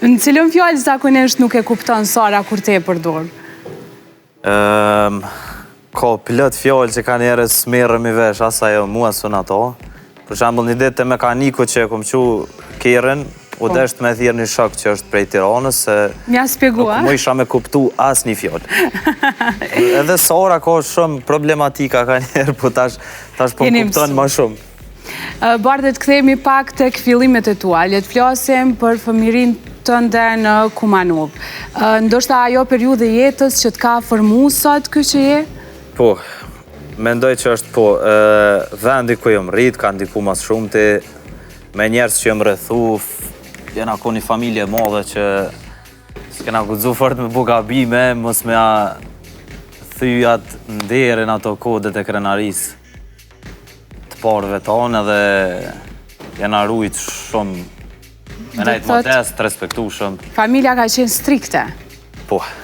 Në cilën fjallë zakonisht nuk e kupton Sara kur te e përdor? Ka plët fjallë që ka njerës merëm i vesh, asa jo mua sën ato. Për shambull një ditë të mekaniku që e kom qu keren, u desht me thirë një shok që është prej Tiranës, se Mja spjegua? nuk mu isha me kuptu as një fjallë. Edhe Sara ka shumë problematika ka njerë, po tash po kupton ma shumë. Bardhe, të kthehemi pak tek fillimet e tua. Le të flasim për fëmirin tënde në Kumanov. Ndoshta ajo periudhë e jetës që të ka formu sot ky që je? Po, mendoj që është po, vendi ku jëmë rrit, ka ndiku mas shumë ti, me njerës që jëmë rrethu, jena ko një familje madhe që s'kena guxu fort me bugabime, mos me a thyjat nderin ato kodet e krenarisë të parëve tonë edhe jena rujt shumë, me nejtë modest, respektu shumë. Familja ka qenë strikte? Po,